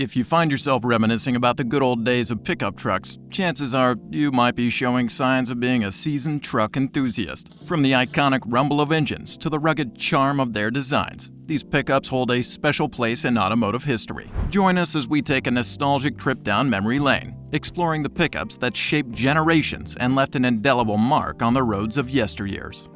If you find yourself reminiscing about the good old days of pickup trucks, chances are you might be showing signs of being a seasoned truck enthusiast. From the iconic rumble of engines to the rugged charm of their designs, these pickups hold a special place in automotive history. Join us as we take a nostalgic trip down memory lane, exploring the pickups that shaped generations and left an indelible mark on the roads of yesteryears.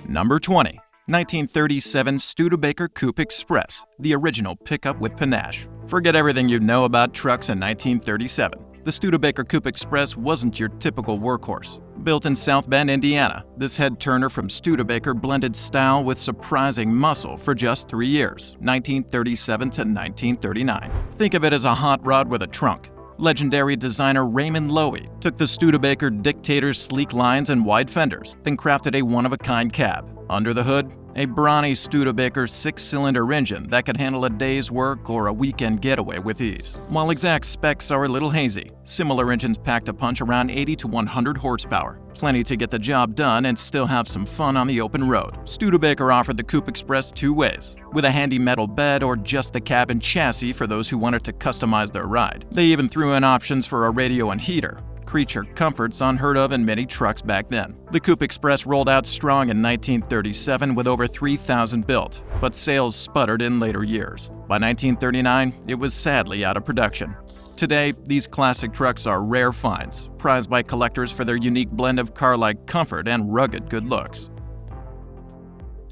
Number 20. 1937 Studebaker Coupe Express, the original pickup with panache. Forget everything you know about trucks in 1937. The Studebaker Coupe Express wasn't your typical workhorse. Built in South Bend, Indiana, this head-turner from Studebaker blended style with surprising muscle for just 3 years, 1937 to 1939. Think of it as a hot rod with a trunk. Legendary designer Raymond Loewy took the Studebaker Dictator's sleek lines and wide fenders, then crafted a one-of-a-kind cab. Under the hood, a brawny Studebaker 6-cylinder engine that could handle a day's work or a weekend getaway with ease. While exact specs are a little hazy, similar engines packed a punch around 80 to 100 horsepower. Plenty to get the job done and still have some fun on the open road. Studebaker offered the Coupe Express two ways, with a handy metal bed or just the cab and chassis for those who wanted to customize their ride. They even threw in options for a radio and heater. Creature comforts unheard of in many trucks back then. The Coupe Express rolled out strong in 1937 with over 3,000 built, but sales sputtered in later years. By 1939, it was sadly out of production. Today, these classic trucks are rare finds, prized by collectors for their unique blend of car-like comfort and rugged good looks.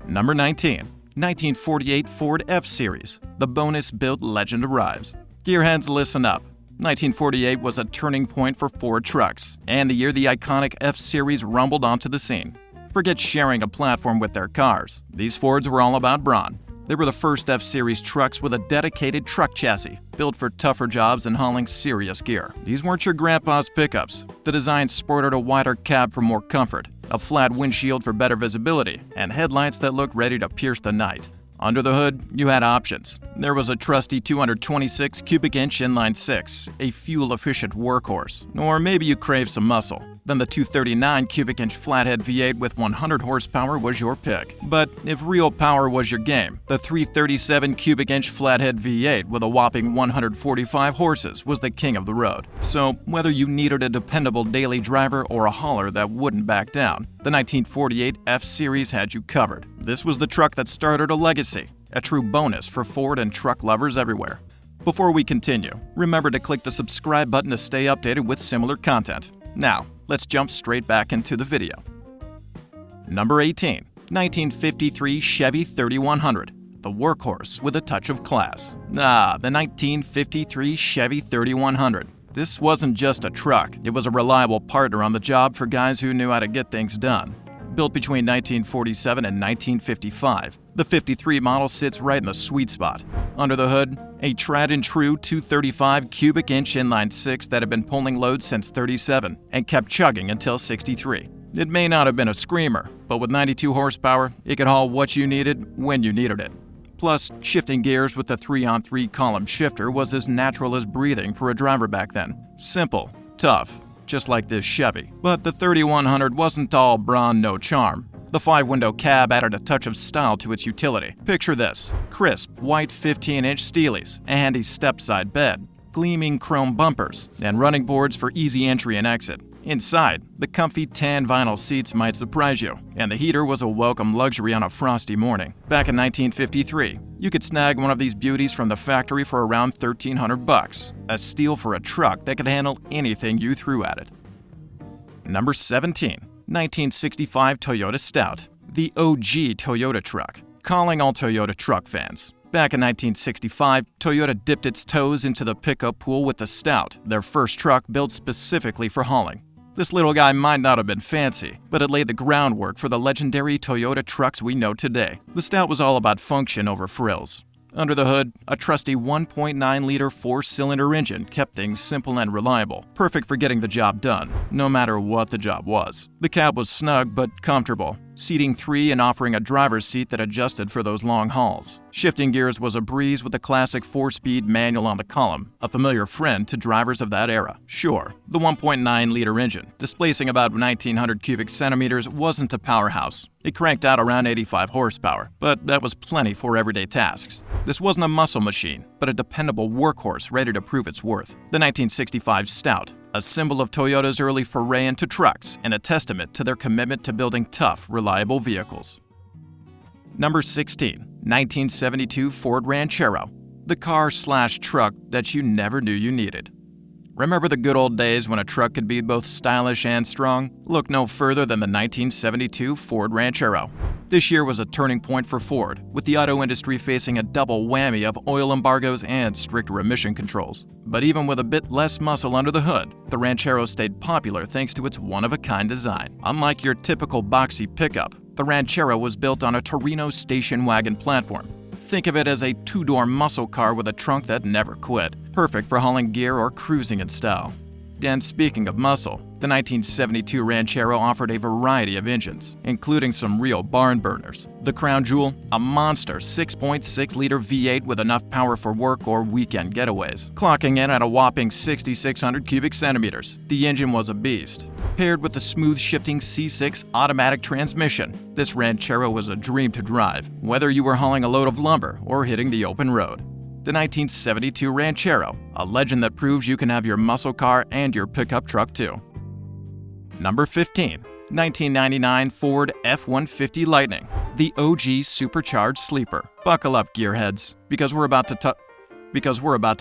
Number 19. 1948 Ford F-Series, the bonus-built legend arrives. Gearheads, listen up. 1948 was a turning point for Ford trucks, and the year the iconic F-Series rumbled onto the scene. Forget sharing a platform with their cars. These Fords were all about brawn. They were the first F-Series trucks with a dedicated truck chassis, built for tougher jobs and hauling serious gear. These weren't your grandpa's pickups. The design sported a wider cab for more comfort, a flat windshield for better visibility, and headlights that looked ready to pierce the night. Under the hood, you had options. There was a trusty 226 cubic inch inline-six, a fuel-efficient workhorse. Or maybe you craved some muscle. Then the 239 cubic inch flathead V8 with 100 horsepower was your pick. But if real power was your game, the 337 cubic inch flathead V8 with a whopping 145 horses was the king of the road. So whether you needed a dependable daily driver or a hauler that wouldn't back down, the 1948 F-Series had you covered. This was the truck that started a legacy, a true bonus for Ford and truck lovers everywhere. Before we continue, remember to click the subscribe button to stay updated with similar content. Now, let's jump straight back into the video. Number 18. 1953 Chevy 3100, the workhorse with a touch of class. The 1953 Chevy 3100. This wasn't just a truck, it was a reliable partner on the job for guys who knew how to get things done. Built between 1947 and 1955, the 53 model sits right in the sweet spot. Under the hood, a tried-and-true 235 cubic inch inline-six that had been pulling loads since 37 and kept chugging until 63. It may not have been a screamer, but with 92 horsepower, it could haul what you needed when you needed it. Plus, shifting gears with the 3-on-3 column shifter was as natural as breathing for a driver back then. Simple, tough, just like this Chevy. But the 3100 wasn't all brawn, no charm. The 5-window cab added a touch of style to its utility. Picture this: crisp, white 15-inch Steelies, a handy step-side bed, gleaming chrome bumpers, and running boards for easy entry and exit. Inside, the comfy tan vinyl seats might surprise you, and the heater was a welcome luxury on a frosty morning. Back in 1953, you could snag one of these beauties from the factory for around $1,300, a steal for a truck that could handle anything you threw at it. Number 17. 1965 Toyota Stout, the OG Toyota truck, calling all Toyota truck fans. Back in 1965, Toyota dipped its toes into the pickup pool with the Stout, their first truck built specifically for hauling. This little guy might not have been fancy, but it laid the groundwork for the legendary Toyota trucks we know today. The Stout was all about function over frills. Under the hood, a trusty 1.9-liter 4-cylinder engine kept things simple and reliable, perfect for getting the job done, no matter what the job was. The cab was snug but comfortable, seating 3 and offering a driver's seat that adjusted for those long hauls. Shifting gears was a breeze with the classic 4-speed manual on the column, a familiar friend to drivers of that era. Sure, the 1.9-liter engine, displacing about 1,900 cubic centimeters, wasn't a powerhouse. It cranked out around 85 horsepower, but that was plenty for everyday tasks. This wasn't a muscle machine, but a dependable workhorse ready to prove its worth. The 1965 Stout, a symbol of Toyota's early foray into trucks and a testament to their commitment to building tough, reliable vehicles. Number 16. 1972 Ford Ranchero, the car/truck that you never knew you needed. Remember the good old days when a truck could be both stylish and strong? Look no further than the 1972 Ford Ranchero. This year was a turning point for Ford, with the auto industry facing a double whammy of oil embargoes and stricter emission controls. But even with a bit less muscle under the hood, the Ranchero stayed popular thanks to its one-of-a-kind design. Unlike your typical boxy pickup, the Ranchero was built on a Torino station wagon platform. Think of it as a 2-door muscle car with a trunk that never quit, perfect for hauling gear or cruising in style. And speaking of muscle, the 1972 Ranchero offered a variety of engines, including some real barn burners. The crown jewel, a monster 6.6-liter V8 with enough power for work or weekend getaways. Clocking in at a whopping 6,600 cubic centimeters, the engine was a beast. Paired with the smooth-shifting C6 automatic transmission, this Ranchero was a dream to drive, whether you were hauling a load of lumber or hitting the open road. The 1972 Ranchero, a legend that proves you can have your muscle car and your pickup truck too. Number 15. 1999 Ford F-150 Lightning, the OG supercharged sleeper. Buckle up, gearheads, because we're about to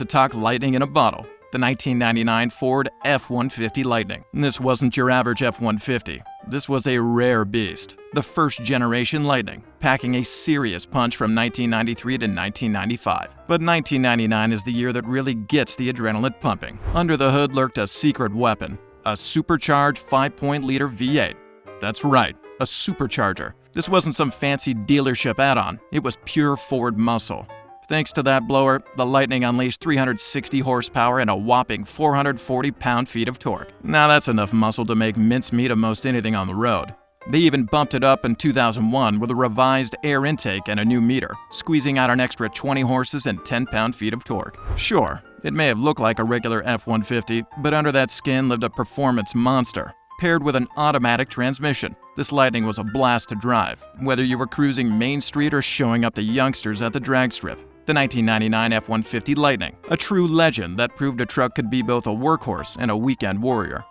talk lightning in a bottle. The 1999 Ford F-150 Lightning. This wasn't your average F-150. This was a rare beast, the first-generation Lightning, packing a serious punch from 1993 to 1995. But 1999 is the year that really gets the adrenaline pumping. Under the hood lurked a secret weapon, a supercharged 5.0-liter V8. That's right, a supercharger. This wasn't some fancy dealership add-on. It was pure Ford muscle. Thanks to that blower, the Lightning unleashed 360 horsepower and a whopping 440 pound-feet of torque. Now that's enough muscle to make mincemeat of most anything on the road. They even bumped it up in 2001 with a revised air intake and a new meter, squeezing out an extra 20 horses and 10 pound-feet of torque. Sure, it may have looked like a regular F-150, but under that skin lived a performance monster. Paired with an automatic transmission, this Lightning was a blast to drive, whether you were cruising Main Street or showing up the youngsters at the drag strip. The 1999 F-150 Lightning, a true legend that proved a truck could be both a workhorse and a weekend warrior.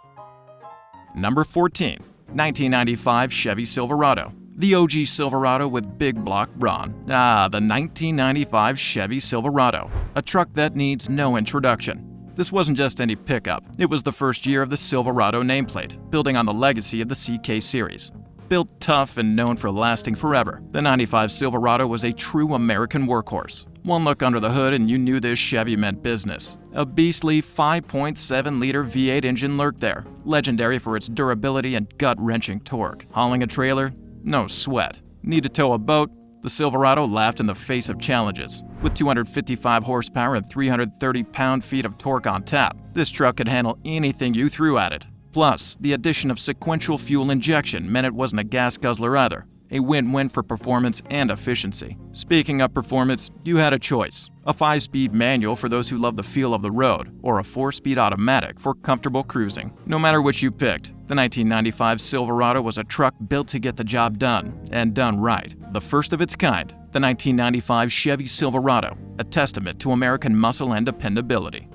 Number 14. 1995 Chevy Silverado, the OG Silverado with big block brawn. The 1995 Chevy Silverado, a truck that needs no introduction. This wasn't just any pickup, it was the first year of the Silverado nameplate, building on the legacy of the CK series. Built tough and known for lasting forever, the 95 Silverado was a true American workhorse. One look under the hood and you knew this Chevy meant business. A beastly 5.7-liter V8 engine lurked there, legendary for its durability and gut-wrenching torque. Hauling a trailer? No sweat. Need to tow a boat? The Silverado laughed in the face of challenges. With 255 horsepower and 330 pound-feet of torque on tap, this truck could handle anything you threw at it. Plus, the addition of sequential fuel injection meant it wasn't a gas guzzler either. A win-win for performance and efficiency. Speaking of performance, you had a choice. A 5-speed manual for those who love the feel of the road, or a 4-speed automatic for comfortable cruising. No matter which you picked, the 1995 Silverado was a truck built to get the job done, and done right. The first of its kind, the 1995 Chevy Silverado, a testament to American muscle and dependability.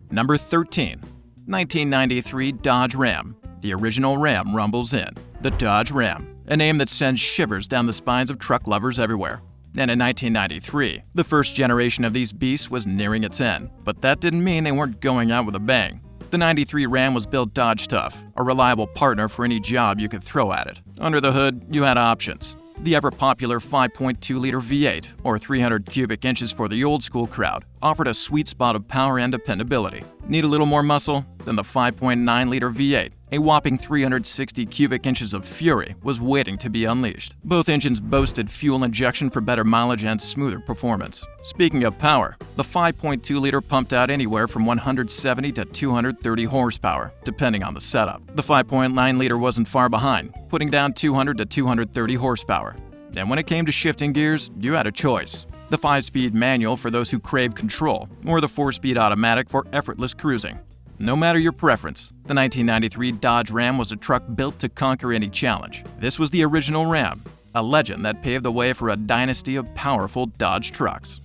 Number 13. 1993 Dodge Ram. The original Ram rumbles in. The Dodge Ram, a name that sends shivers down the spines of truck lovers everywhere. And in 1993, the first generation of these beasts was nearing its end. But that didn't mean they weren't going out with a bang. The 93 Ram was built Dodge tough, a reliable partner for any job you could throw at it. Under the hood, you had options. The ever-popular 5.2-liter V8, or 300 cubic inches for the old-school crowd, offered a sweet spot of power and dependability. Need a little more muscle? Then the 5.9-liter V8, a whopping 360 cubic inches of fury, was waiting to be unleashed. Both engines boasted fuel injection for better mileage and smoother performance. Speaking of power, the 5.2-liter pumped out anywhere from 170 to 230 horsepower, depending on the setup. The 5.9-liter wasn't far behind, putting down 200 to 230 horsepower. And when it came to shifting gears, you had a choice. The 5-speed manual for those who crave control, or the 4-speed automatic for effortless cruising. No matter your preference, the 1993 Dodge Ram was a truck built to conquer any challenge. This was the original Ram, a legend that paved the way for a dynasty of powerful Dodge trucks.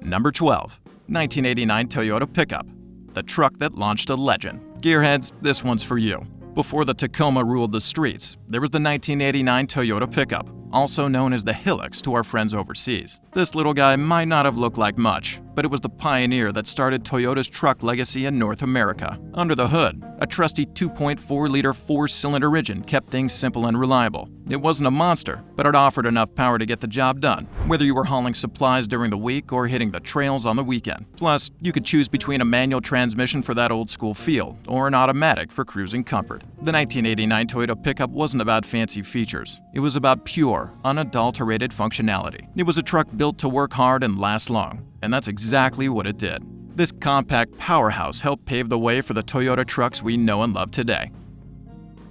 Number 12. 1989 Toyota Pickup, the truck that launched a legend. Gearheads, this one's for you. Before the Tacoma ruled the streets, there was the 1989 Toyota Pickup, also known as the Hilux to our friends overseas. This little guy might not have looked like much, but it was the pioneer that started Toyota's truck legacy in North America. Under the hood, a trusty 2.4-liter 4-cylinder engine kept things simple and reliable. It wasn't a monster, but it offered enough power to get the job done, whether you were hauling supplies during the week or hitting the trails on the weekend. Plus, you could choose between a manual transmission for that old-school feel or an automatic for cruising comfort. The 1989 Toyota Pickup wasn't about fancy features. It was about pure, unadulterated functionality. It was a truck built to work hard and last long, and that's exactly what it did. This compact powerhouse helped pave the way for the Toyota trucks we know and love today.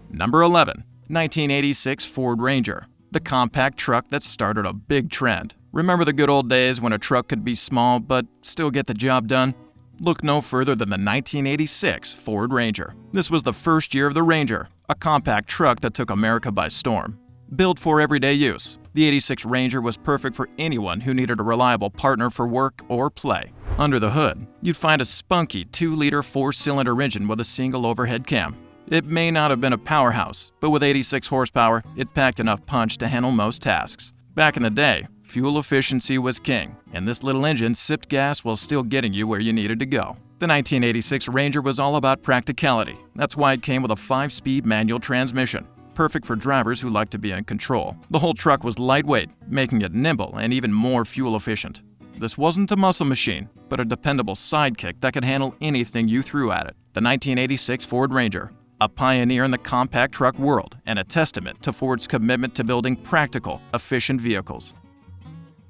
Number 11. 1986 Ford Ranger, the compact truck that started a big trend. Remember the good old days when a truck could be small but still get the job done? Look no further than the 1986 Ford Ranger. This was the first year of the Ranger, a compact truck that took America by storm. Built for everyday use, the 86 Ranger was perfect for anyone who needed a reliable partner for work or play. Under the hood, you'd find a spunky 2-liter 4-cylinder engine with a single overhead cam. It may not have been a powerhouse, but with 86 horsepower, it packed enough punch to handle most tasks. Back in the day, fuel efficiency was king, and this little engine sipped gas while still getting you where you needed to go. The 1986 Ranger was all about practicality. That's why it came with a 5-speed manual transmission, perfect for drivers who like to be in control. The whole truck was lightweight, making it nimble and even more fuel efficient. This wasn't a muscle machine, but a dependable sidekick that could handle anything you threw at it. The 1986 Ford Ranger, a pioneer in the compact truck world and a testament to Ford's commitment to building practical, efficient vehicles.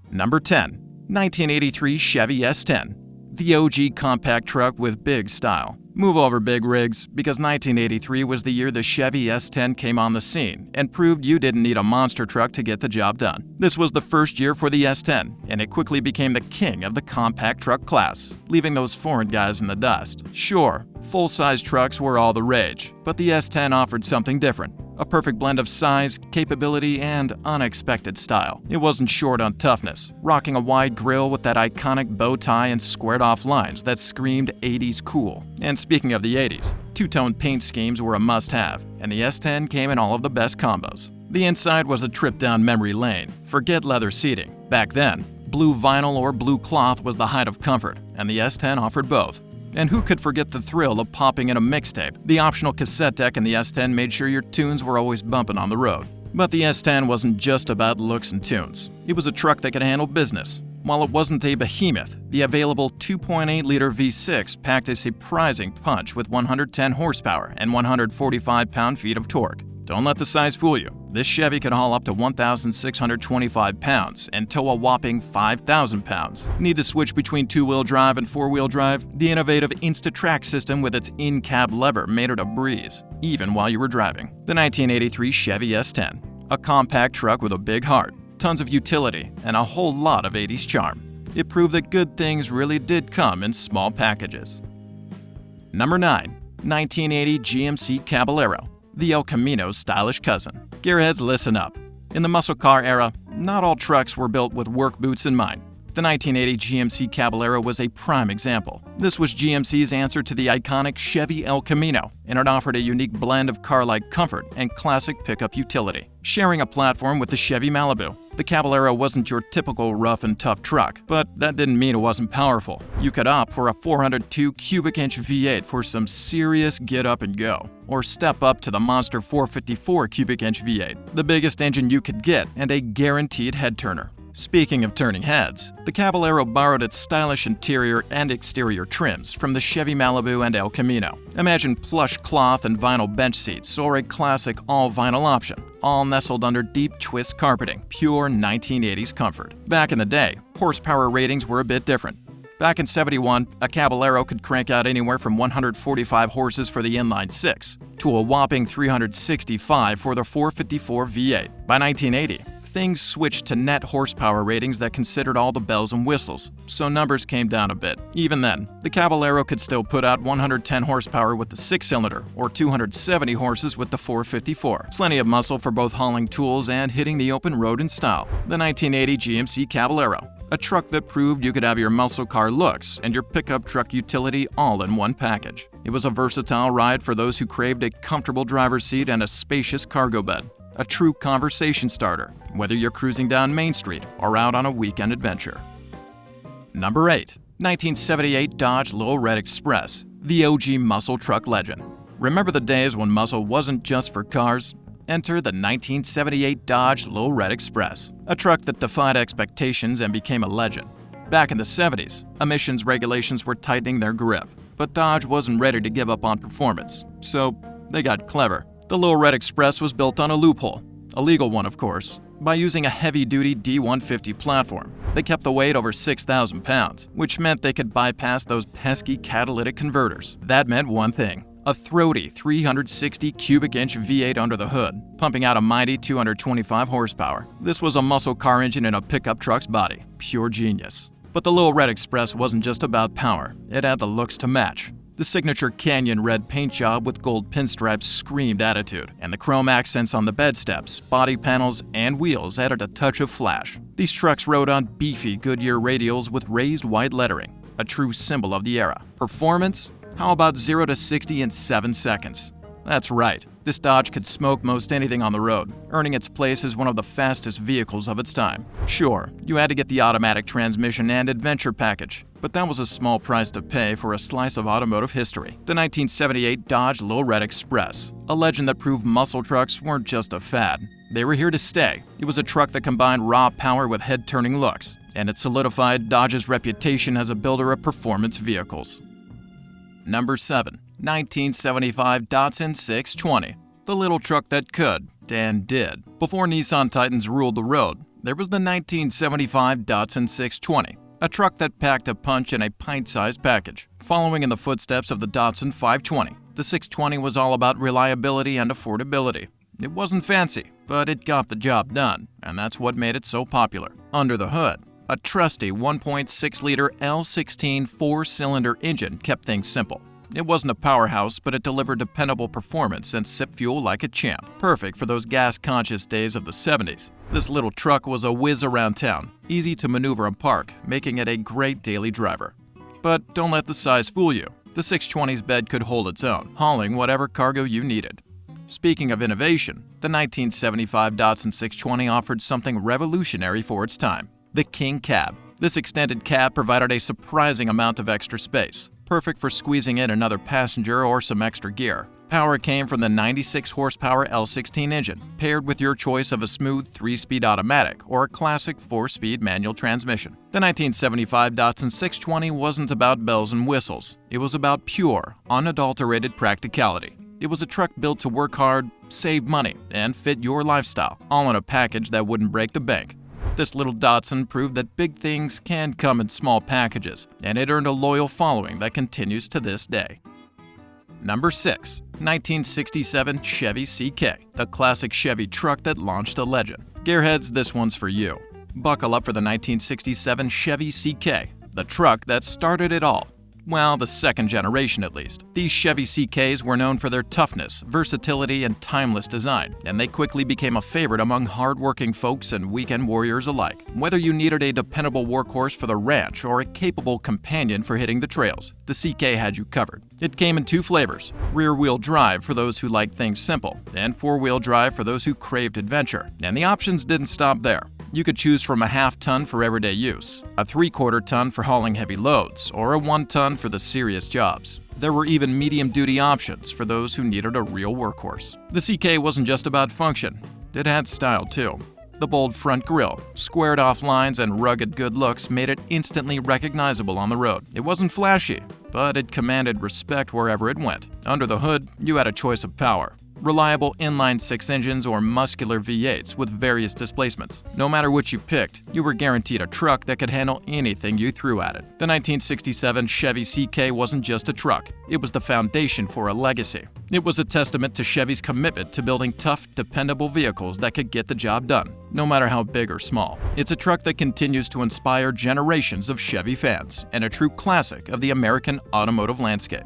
Number 10. 1983 Chevy S10, the OG compact truck with big style. Move over, big rigs, because 1983 was the year the Chevy S10 came on the scene and proved you didn't need a monster truck to get the job done. This was the first year for the S10, and it quickly became the king of the compact truck class, leaving those foreign guys in the dust. Sure, full-size trucks were all the rage, but the S10 offered something different. A perfect blend of size, capability, and unexpected style. It wasn't short on toughness, rocking a wide grille with that iconic bow tie and squared-off lines that screamed 80s cool. And speaking of the 80s, two-tone paint schemes were a must-have, and the S10 came in all of the best combos. The inside was a trip down memory lane. Forget leather seating. Back then, blue vinyl or blue cloth was the height of comfort, and the S10 offered both. And who could forget the thrill of popping in a mixtape? The optional cassette deck in the S10 made sure your tunes were always bumping on the road. But the S10 wasn't just about looks and tunes. It was a truck that could handle business. While it wasn't a behemoth, the available 2.8-liter V6 packed a surprising punch with 110 horsepower and 145 pound-feet of torque. Don't let the size fool you. This Chevy could haul up to 1,625 pounds and tow a whopping 5,000 pounds. Need to switch between two-wheel drive and four-wheel drive? The innovative Insta-Track system with its in-cab lever made it a breeze, even while you were driving. The 1983 Chevy S10, a compact truck with a big heart, tons of utility, and a whole lot of 80s charm. It proved that good things really did come in small packages. Number 9. 1980 GMC Caballero, the El Camino's stylish cousin. Gearheads, listen up. In the muscle car era, not all trucks were built with work boots in mind. The 1980 GMC Caballero was a prime example. This was GMC's answer to the iconic Chevy El Camino, and it offered a unique blend of car-like comfort and classic pickup utility. Sharing a platform with the Chevy Malibu, the Caballero wasn't your typical rough and tough truck, but that didn't mean it wasn't powerful. You could opt for a 402 cubic inch V8 for some serious get up and go, or step up to the monster 454 cubic inch V8, the biggest engine you could get and a guaranteed head turner. Speaking of turning heads, the Caballero borrowed its stylish interior and exterior trims from the Chevy Malibu and El Camino. Imagine plush cloth and vinyl bench seats or a classic all-vinyl option, all nestled under deep twist carpeting, pure 1980s comfort. Back in the day, horsepower ratings were a bit different. Back in '71, a Caballero could crank out anywhere from 145 horses for the inline six to a whopping 365 for the 454 V8. By 1980, things switched to net horsepower ratings that considered all the bells and whistles, so numbers came down a bit. Even then, the Caballero could still put out 110 horsepower with the six-cylinder or 270 horses with the 454. Plenty of muscle for both hauling tools and hitting the open road in style. The 1980 GMC Caballero, a truck that proved you could have your muscle car looks and your pickup truck utility all in one package. It was a versatile ride for those who craved a comfortable driver's seat and a spacious cargo bed. A true conversation starter, whether you're cruising down Main Street or out on a weekend adventure. Number 8. 1978 Dodge Little Red Express, the OG muscle truck legend. Remember the days when muscle wasn't just for cars? Enter the 1978 Dodge Little Red Express, a truck that defied expectations and became a legend. Back in the 70s, emissions regulations were tightening their grip, but Dodge wasn't ready to give up on performance, so they got clever. The Little Red Express was built on a loophole, a legal one of course, by using a heavy-duty D150 platform. They kept the weight over 6,000 pounds, which meant they could bypass those pesky catalytic converters. That meant one thing: a throaty 360 cubic inch V8 under the hood, pumping out a mighty 225 horsepower. This was a muscle car engine in a pickup truck's body. Pure genius. But the Little Red Express wasn't just about power, it had the looks to match. The signature canyon red paint job with gold pinstripes screamed attitude, and the chrome accents on the bed steps, body panels, and wheels added a touch of flash. These trucks rode on beefy Goodyear radials with raised white lettering, a true symbol of the era. Performance? How about 0 to 60 in 7 seconds? That's right, this Dodge could smoke most anything on the road, earning its place as one of the fastest vehicles of its time. Sure, you had to get the automatic transmission and adventure package, but that was a small price to pay for a slice of automotive history. The 1978 Dodge Little Red Express, a legend that proved muscle trucks weren't just a fad. They were here to stay. It was a truck that combined raw power with head-turning looks, and it solidified Dodge's reputation as a builder of performance vehicles. Number 7. 1975 Datsun 620, the little truck that could, and did. Before Nissan Titans ruled the road, there was the 1975 Datsun 620, a truck that packed a punch in a pint-sized package. Following in the footsteps of the Datsun 520, the 620 was all about reliability and affordability. It wasn't fancy, but it got the job done, and that's what made it so popular. Under the hood, a trusty 1.6-liter L16 four-cylinder engine kept things simple. It wasn't a powerhouse, but it delivered dependable performance and sipped fuel like a champ, perfect for those gas-conscious days of the 70s. This little truck was a whiz around town, easy to maneuver and park, making it a great daily driver. But don't let the size fool you. The 620's bed could hold its own, hauling whatever cargo you needed. Speaking of innovation, the 1975 Datsun 620 offered something revolutionary for its time: the King Cab. This extended cab provided a surprising amount of extra space, perfect for squeezing in another passenger or some extra gear. Power came from the 96 horsepower L16 engine, paired with your choice of a smooth 3-speed automatic or a classic 4-speed manual transmission. The 1975 Datsun 620 wasn't about bells and whistles. It was about pure, unadulterated practicality. It was a truck built to work hard, save money, and fit your lifestyle, all in a package that wouldn't break the bank. This little Datsun proved that big things can come in small packages, and it earned a loyal following that continues to this day. Number 6. 1967 Chevy CK, the classic Chevy truck that launched a legend. Gearheads, this one's for you. Buckle up for the 1967 Chevy CK, the truck that started it all. Well, the second generation at least. These Chevy CKs were known for their toughness, versatility, and timeless design, and they quickly became a favorite among hard-working folks and weekend warriors alike. Whether you needed a dependable workhorse for the ranch or a capable companion for hitting the trails, the CK had you covered. It came in 2 flavors: rear-wheel drive for those who liked things simple, and 4-wheel drive for those who craved adventure. And the options didn't stop there. You could choose from a half-ton for everyday use, a 3/4 ton for hauling heavy loads, or a 1 ton for the serious jobs. There were even medium-duty options for those who needed a real workhorse. The CK wasn't just about function, it had style too. The bold front grille, squared-off lines, and rugged good looks made it instantly recognizable on the road. It wasn't flashy, but it commanded respect wherever it went. Under the hood, you had a choice of power. Reliable inline-six engines or muscular V8s with various displacements. No matter which you picked, you were guaranteed a truck that could handle anything you threw at it. The 1967 Chevy CK wasn't just a truck, it was the foundation for a legacy. It was a testament to Chevy's commitment to building tough, dependable vehicles that could get the job done, no matter how big or small. It's a truck that continues to inspire generations of Chevy fans, and a true classic of the American automotive landscape.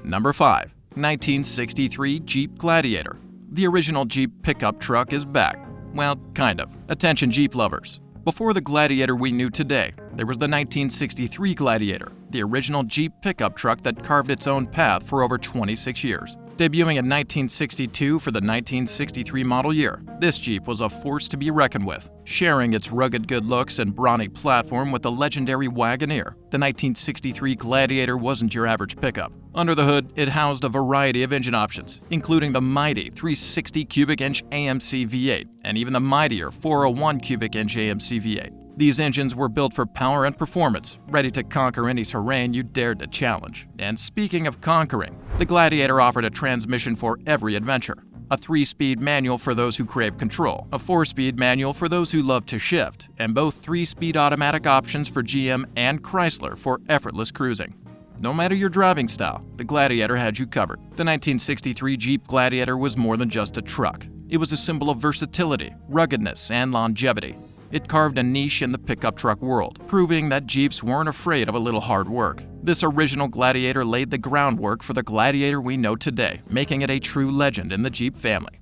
Number 5. 1963 Jeep Gladiator. The original Jeep pickup truck is back. Well, kind of. Attention Jeep lovers. Before the Gladiator we knew today, there was the 1963 Gladiator, the original Jeep pickup truck that carved its own path for over 26 years. Debuting in 1962 for the 1963 model year, this Jeep was a force to be reckoned with, sharing its rugged good looks and brawny platform with the legendary Wagoneer. The 1963 Gladiator wasn't your average pickup. Under the hood, it housed a variety of engine options, including the mighty 360 cubic inch AMC V8 and even the mightier 401 cubic inch AMC V8. These engines were built for power and performance, ready to conquer any terrain you dared to challenge. And speaking of conquering, the Gladiator offered a transmission for every adventure. A 3-speed manual for those who crave control, a 4-speed manual for those who love to shift, and both 3-speed automatic options for GM and Chrysler for effortless cruising. No matter your driving style, the Gladiator had you covered. The 1963 Jeep Gladiator was more than just a truck. It was a symbol of versatility, ruggedness, and longevity. It carved a niche in the pickup truck world, proving that Jeeps weren't afraid of a little hard work. This original Gladiator laid the groundwork for the Gladiator we know today, making it a true legend in the Jeep family.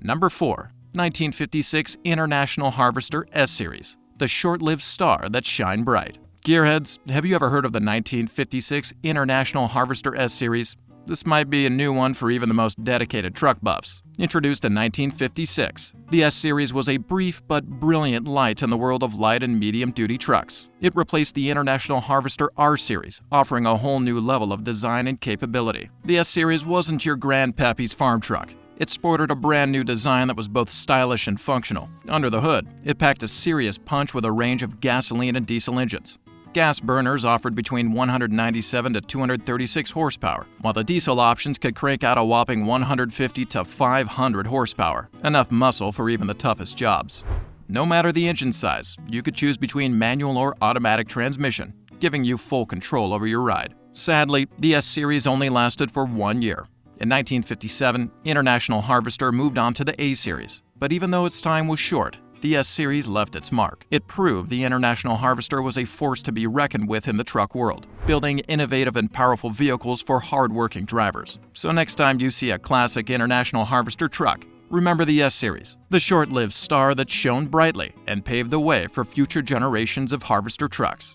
Number 4. 1956 International Harvester S-Series, the short-lived star that shined bright. Gearheads, have you ever heard of the 1956 International Harvester S-Series? This might be a new one for even the most dedicated truck buffs. Introduced in 1956, the S-Series was a brief but brilliant light in the world of light and medium-duty trucks. It replaced the International Harvester R-Series, offering a whole new level of design and capability. The S-Series wasn't your grandpappy's farm truck. It sported a brand new design that was both stylish and functional. Under the hood, it packed a serious punch with a range of gasoline and diesel engines. Gas burners offered between 197 to 236 horsepower, while the diesel options could crank out a whopping 150 to 500 horsepower, enough muscle for even the toughest jobs. No matter the engine size, you could choose between manual or automatic transmission, giving you full control over your ride. Sadly, the S-Series only lasted for 1 year. In 1957, International Harvester moved on to the A-Series, but even though its time was short, the S-Series left its mark. It proved the International Harvester was a force to be reckoned with in the truck world, building innovative and powerful vehicles for hard-working drivers. So next time you see a classic International Harvester truck, remember the S-Series, the short-lived star that shone brightly and paved the way for future generations of Harvester trucks.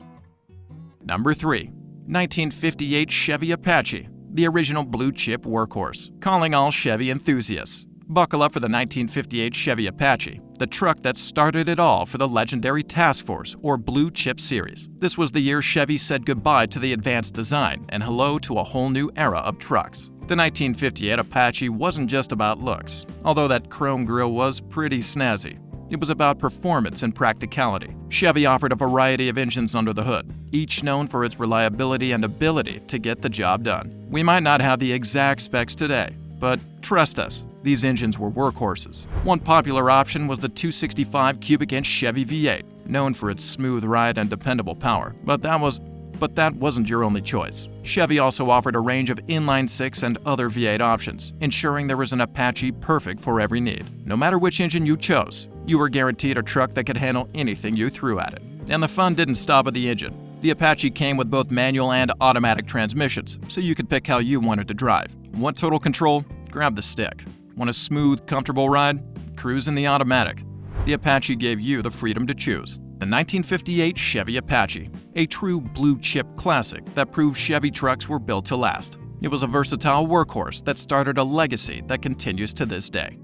Number 3. 1958 Chevy Apache, the original blue-chip workhorse. Calling all Chevy enthusiasts. Buckle up for the 1958 Chevy Apache, the truck that started it all for the legendary Task Force or Blue Chip series. This was the year Chevy said goodbye to the advanced design and hello to a whole new era of trucks. The 1958 Apache wasn't just about looks, although that chrome grille was pretty snazzy. It was about performance and practicality. Chevy offered a variety of engines under the hood, each known for its reliability and ability to get the job done. We might not have the exact specs today, but trust us, these engines were workhorses. One popular option was the 265 cubic inch Chevy V8, known for its smooth ride and dependable power, but that wasn't your only choice. Chevy also offered a range of inline-six and other V8 options, ensuring there was an Apache perfect for every need. No matter which engine you chose, you were guaranteed a truck that could handle anything you threw at it. And the fun didn't stop at the engine. The Apache came with both manual and automatic transmissions, so you could pick how you wanted to drive. Want total control? Grab the stick. Want a smooth, comfortable ride? Cruise in the automatic. The Apache gave you the freedom to choose. The 1958 Chevy Apache, a true blue-chip classic that proved Chevy trucks were built to last. It was a versatile workhorse that started a legacy that continues to this day.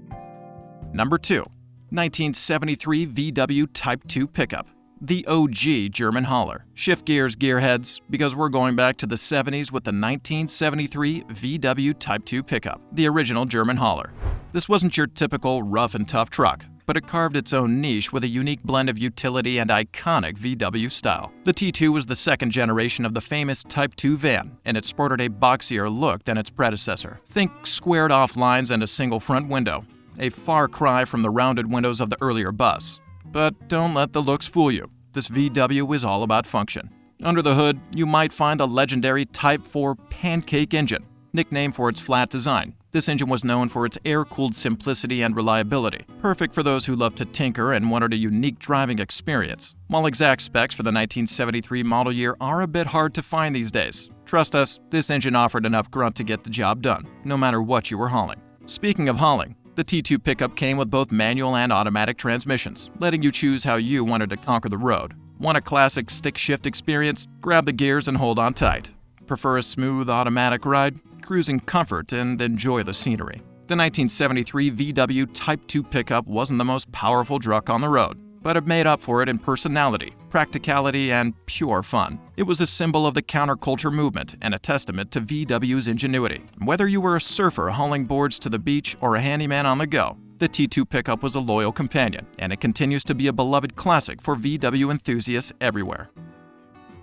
Number 2. 1973 VW Type 2 pickup. The OG German hauler. Shift gears, gearheads, because we're going back to the 70s with the 1973 VW Type 2 pickup, the original German hauler. This wasn't your typical rough and tough truck, but but it carved its own niche with a unique blend of utility and iconic VW style. The T2 was the second generation of the famous Type 2 van, and it sported a boxier look than its predecessor. Think squared-off lines and a single front window, a far cry from the rounded windows of the earlier bus. But don't let the looks fool you. This VW is all about function. Under the hood, you might find the legendary Type 4 pancake engine, nicknamed for its flat design. This engine was known for its air-cooled simplicity and reliability, perfect for those who love to tinker and wanted a unique driving experience. While exact specs for the 1973 model year are a bit hard to find these days, trust us, this engine offered enough grunt to get the job done, no matter what you were hauling. Speaking of hauling, the T2 pickup came with both manual and automatic transmissions, letting you choose how you wanted to conquer the road. Want a classic stick-shift experience? Grab the gears and hold on tight. Prefer a smooth automatic ride? Cruise in comfort and enjoy the scenery. The 1973 VW Type 2 pickup wasn't the most powerful truck on the road, but it made up for it in personality, practicality, and pure fun. It was a symbol of the counterculture movement and a testament to VW's ingenuity. Whether you were a surfer hauling boards to the beach or a handyman on the go, the T2 pickup was a loyal companion, and it continues to be a beloved classic for VW enthusiasts everywhere.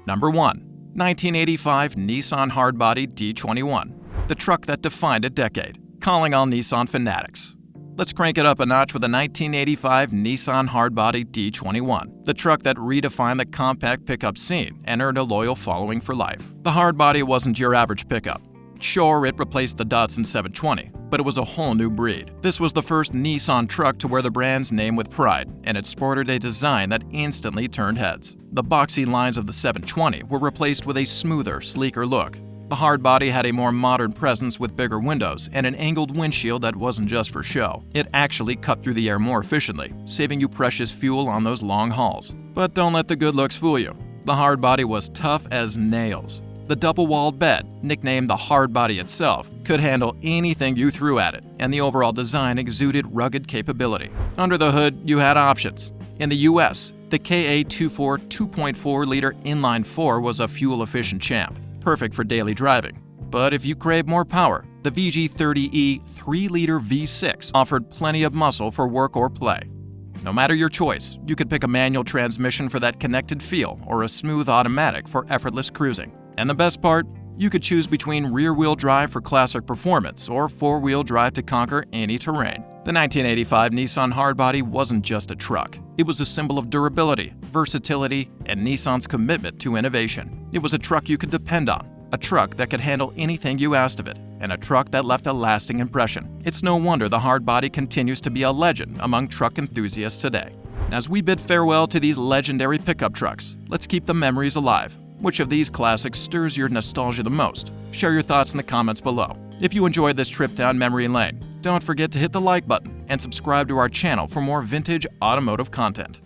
Number 1. 1985 Nissan Hardbody D21, the truck that defined a decade, calling all Nissan fanatics. Let's crank it up a notch with the 1985 Nissan Hardbody D21, the truck that redefined the compact pickup scene and earned a loyal following for life. The Hardbody wasn't your average pickup. Sure, it replaced the Datsun 720, but it was a whole new breed. This was the first Nissan truck to wear the brand's name with pride, and it sported a design that instantly turned heads. The boxy lines of the 720 were replaced with a smoother, sleeker look. The Hardbody had a more modern presence with bigger windows and an angled windshield that wasn't just for show. It actually cut through the air more efficiently, saving you precious fuel on those long hauls. But don't let the good looks fool you. The Hardbody was tough as nails. The double-walled bed, nicknamed the Hardbody itself, could handle anything you threw at it, and the overall design exuded rugged capability. Under the hood, you had options. In the US, the KA24 2.4-liter inline-4 was a fuel-efficient champ, perfect for daily driving. But if you crave more power, the VG30E 3-liter V6 offered plenty of muscle for work or play. No matter your choice, you could pick a manual transmission for that connected feel or a smooth automatic for effortless cruising. And the best part? You could choose between rear-wheel drive for classic performance or four-wheel drive to conquer any terrain. The 1985 Nissan Hardbody wasn't just a truck. It was a symbol of durability, versatility, and Nissan's commitment to innovation. It was a truck you could depend on, a truck that could handle anything you asked of it, and a truck that left a lasting impression. It's no wonder the Hardbody continues to be a legend among truck enthusiasts today. As we bid farewell to these legendary pickup trucks, let's keep the memories alive. Which of these classics stirs your nostalgia the most? Share your thoughts in the comments below. If you enjoyed this trip down memory lane, don't forget to hit the like button and subscribe to our channel for more vintage automotive content.